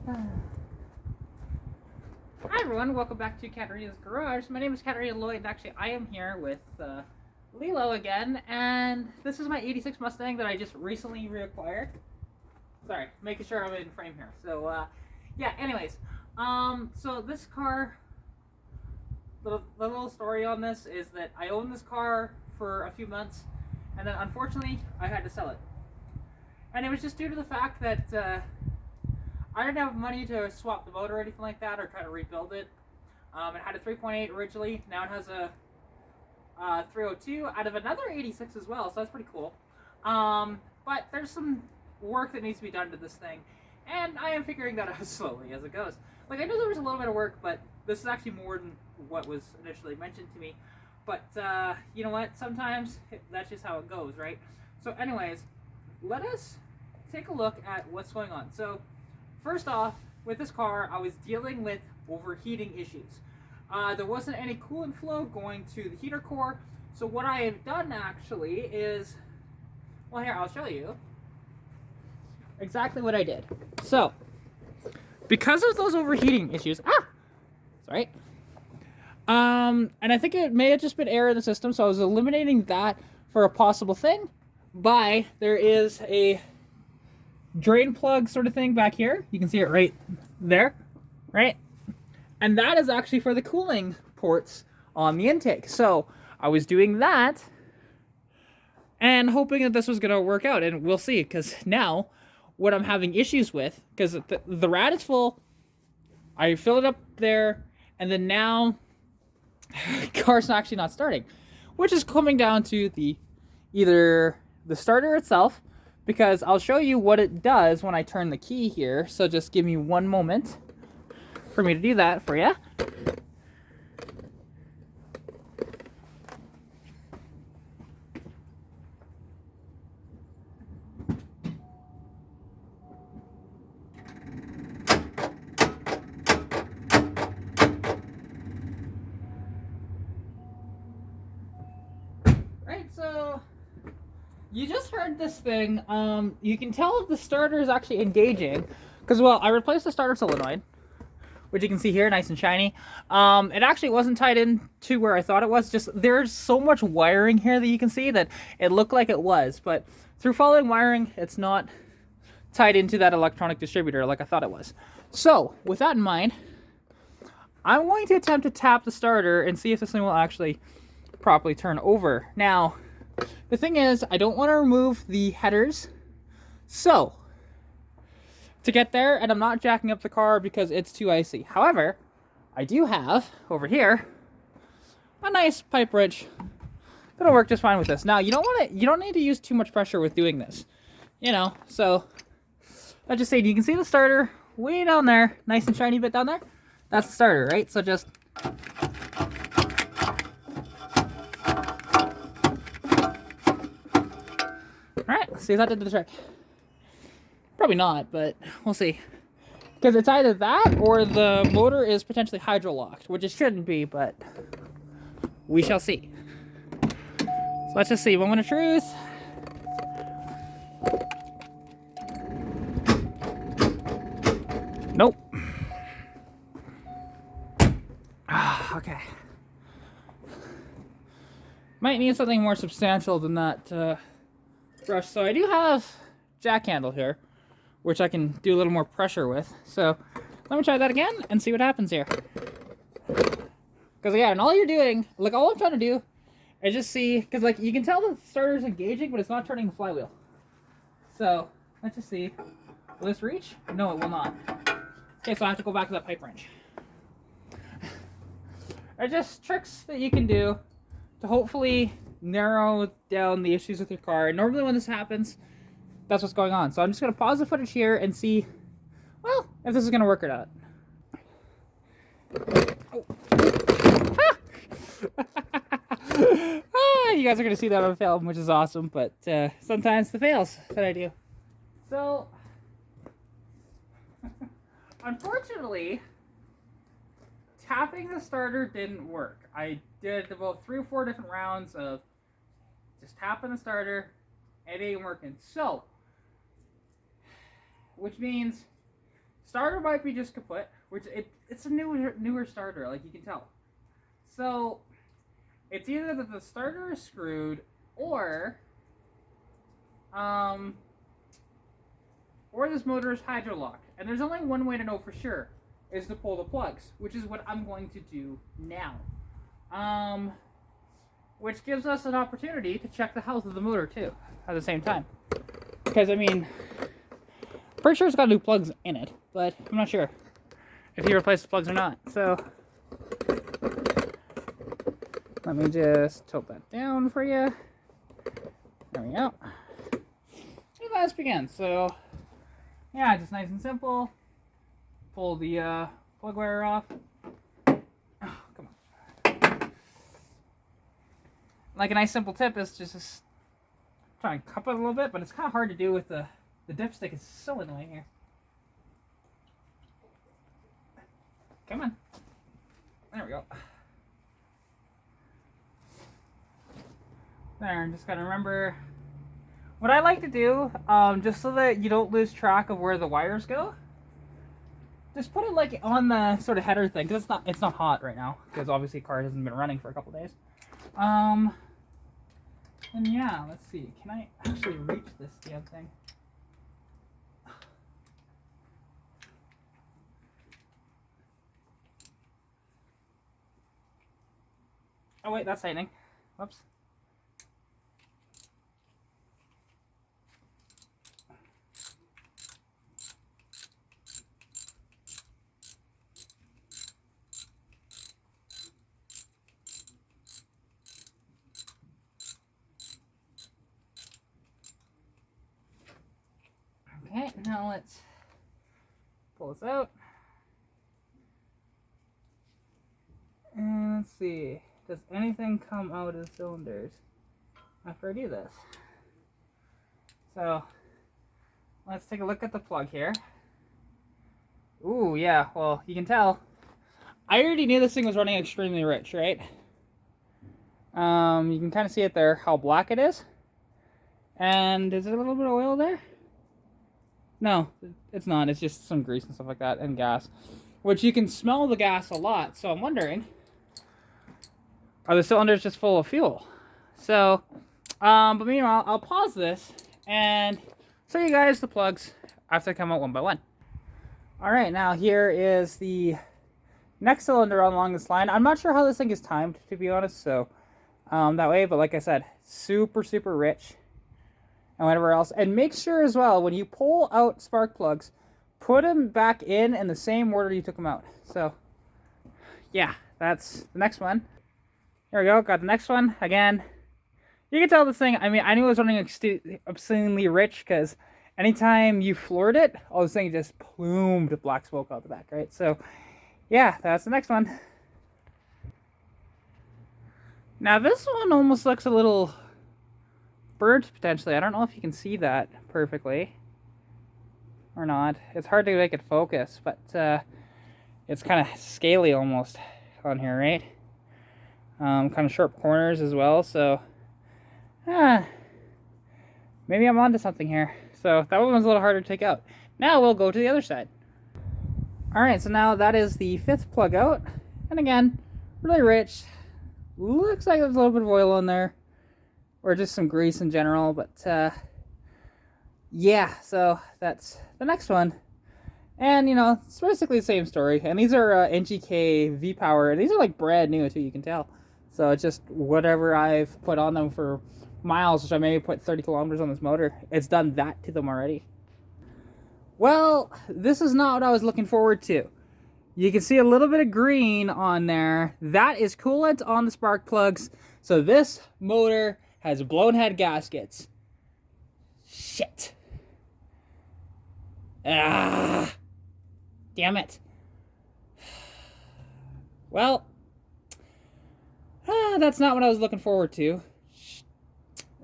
Hi everyone, welcome back to Katarina's Garage. My name is Katarina Lloyd, and actually I am here with Lilo again, and this is my 86 Mustang that I just recently reacquired. Sorry, making sure I'm in frame here. So, yeah, anyways, so this car, the little story on this is that I owned this car for a few months, and then unfortunately I had to sell it. And it was just due to the fact that I didn't have money to swap the motor or anything like that, or try to rebuild it. It had a 3.8 originally. Now it has a 302 out of another 86 as well, so that's pretty cool. But there's some work that needs to be done to this thing, and I am figuring that out slowly as it goes. Like, I knew there was a little bit of work, but this is actually more than what was initially mentioned to me. But you know what? Sometimes that's just how it goes, right? So anyways, let us take a look at what's going on. So first off, with this car, I was dealing with overheating issues. There wasn't any coolant flow going to the heater core, so what I have done actually is, well, here, I'll show you exactly what I did. So, because of those overheating issues, sorry, and I think it may have just been air in the system, so I was eliminating that for a possible thing by, there is a drain plug sort of thing back here. You can see it right there, right? And that is actually for the cooling ports on the intake. So I was doing that and hoping that this was going to work out, and we'll see, because now what I'm having issues with, because the rad is full, I fill it up there, and then now the car's actually not starting, which is coming down to either the starter itself, because I'll show you what it does when I turn the key here. So just give me one moment for me to do that for you. Right, so you just heard this thing. You can tell if the starter is actually engaging, because, well, I replaced the starter solenoid, which you can see here, nice and shiny. It actually wasn't tied in to where I thought it was. Just there's so much wiring here that you can see that it looked like it was, but through following wiring, it's not tied into that electronic distributor like I thought it was. So with that in mind, I'm going to attempt to tap the starter and see if this thing will actually properly turn over. Now, the thing is, I don't want to remove the headers, so to get there, and I'm not jacking up the car because it's too icy. However, I do have over here a nice pipe wrench that'll work just fine with this. Now, you don't need to use too much pressure with doing this, you know. So I just say, you can see the starter way down there, nice and shiny bit down there. That's the starter, right? So just alright, let's see if that did the trick. Probably not, but we'll see. Because it's either that or the motor is potentially hydro-locked, which it shouldn't be, but we shall see. So let's just see. Moment of truth. Nope. Okay. Might need something more substantial than that brush. So I do have jack handle here, which I can do a little more pressure with. So let me try that again and see what happens here. Because again, all you're doing, like, all I'm trying to do is just see, because like you can tell the starter's engaging, but it's not turning the flywheel. So let's just see. Will this reach? No, it will not. Okay, so I have to go back to that pipe wrench. Are just tricks that you can do to hopefully narrow down the issues with your car. And normally when this happens, that's what's going on. So I'm just going to pause the footage here and see, well, if this is going to work or not. You guys are going to see that on film, which is awesome, but sometimes the fails that I do. So, unfortunately, tapping the starter didn't work. I did about 3 or 4 different rounds of just tapping the starter. It ain't working. So, which means Starter might be just kaput, which it's a newer starter, like you can tell. So it's either that the starter is screwed or this motor is hydrolock. And there's only one way to know for sure, is to pull the plugs, which is what I'm going to do now. Which gives us an opportunity to check the health of the motor too, at the same time. Because I mean, pretty sure it's got new plugs in it, but I'm not sure if he replaced the plugs or not. So let me just tilt that down for you. There we go. And let's begin. So yeah, just nice and simple. Pull the plug wire off. Oh, come on. Like a nice simple tip is just try and cup it a little bit, but it's kind of hard to do with the dipstick. Is so annoying here. Come on. There we go. There, just gotta remember what I like to do, just so that you don't lose track of where the wires go. Just put it like on the sort of header thing, because it's not hot right now, because obviously the car hasn't been running for a couple days. And yeah, let's see. Can I actually reach this damn thing? Oh wait, that's tightening. Whoops. Okay, now let's pull this out. And let's see. Does anything come out of the cylinders after I do this? So let's take a look at the plug here. Ooh, yeah, well, you can tell. I already knew this thing was running extremely rich, right? You can kind of see it there, how black it is. And is there a little bit of oil there? No, it's not. It's just some grease and stuff like that, and gas. Which you can smell the gas a lot, so I'm wondering, are the cylinders just full of fuel? So, but meanwhile, I'll pause this and show you guys the plugs after they come out one by one. Alright, now here is the next cylinder along this line. I'm not sure how this thing is timed, to be honest, so that way, but like I said, super rich and whatever else. And make sure as well, when you pull out spark plugs, put them back in the same order you took them out. So yeah, that's the next one. There we go, got the next one. Again, you can tell this thing, I mean, I knew it was running obscenely rich because anytime you floored it, all this thing just plumed black smoke out the back, right? So yeah, that's the next one. Now this one almost looks a little burnt potentially. I don't know if you can see that perfectly or not. It's hard to make it focus, but it's kind of scaly almost on here, right? Kind of sharp corners as well, so maybe I'm onto something here. So that one was a little harder to take out. Now we'll go to the other side. Alright, so now that is the fifth plug out, and again, really rich. Looks like there's a little bit of oil in there, or just some grease in general, but yeah, so that's the next one. And you know, it's basically the same story. And these are NGK V-Power, and these are like brand new too, you can tell. So it's just whatever I've put on them for miles, which I maybe put 30 kilometers on this motor, it's done that to them already. Well, this is not what I was looking forward to. You can see a little bit of green on there. That is coolant on the spark plugs. So this motor has blown head gaskets. Shit. Ah. Damn it. Well, that's not what I was looking forward to.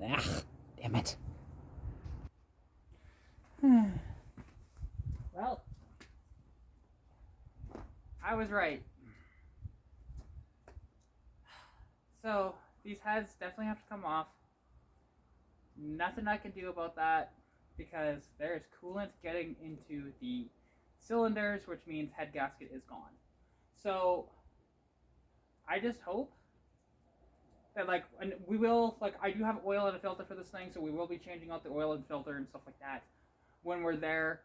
Ah, damn it. Well, I was right. So, these heads definitely have to come off. Nothing I can do about that because there's coolant getting into the cylinders, which means head gasket is gone. So I just hope that, like, and we will, like, I do have oil and a filter for this thing, so we will be changing out the oil and filter and stuff like that when we're there.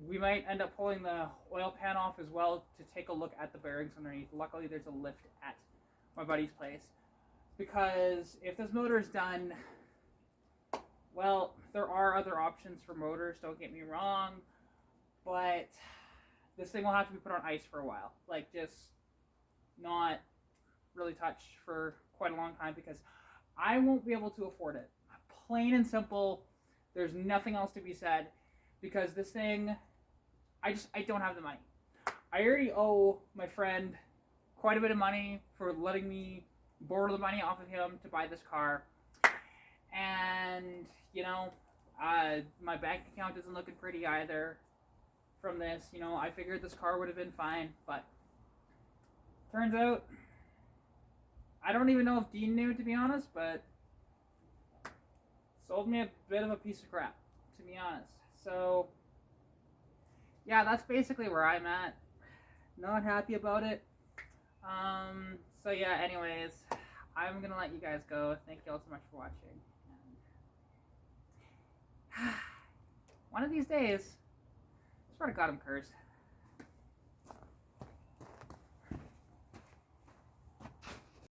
We might end up pulling the oil pan off as well to take a look at the bearings underneath. Luckily, there's a lift at my buddy's place. Because if this motor is done, well, there are other options for motors, don't get me wrong, but this thing will have to be put on ice for a while. Like, just not really touched for quite a long time, because I won't be able to afford it. Plain and simple, there's nothing else to be said, because this thing, I don't have the money. I already owe my friend quite a bit of money for letting me borrow the money off of him to buy this car. And, you know, my bank account isn't looking pretty either from this. You know, I figured this car would have been fine, but turns out, I don't even know if Dean knew, to be honest, but sold me a bit of a piece of crap, to be honest. So, yeah, that's basically where I'm at. Not happy about it. So yeah, anyways, I'm gonna let you guys go. Thank you all so much for watching. And one of these days, I swear to God, I'm cursed.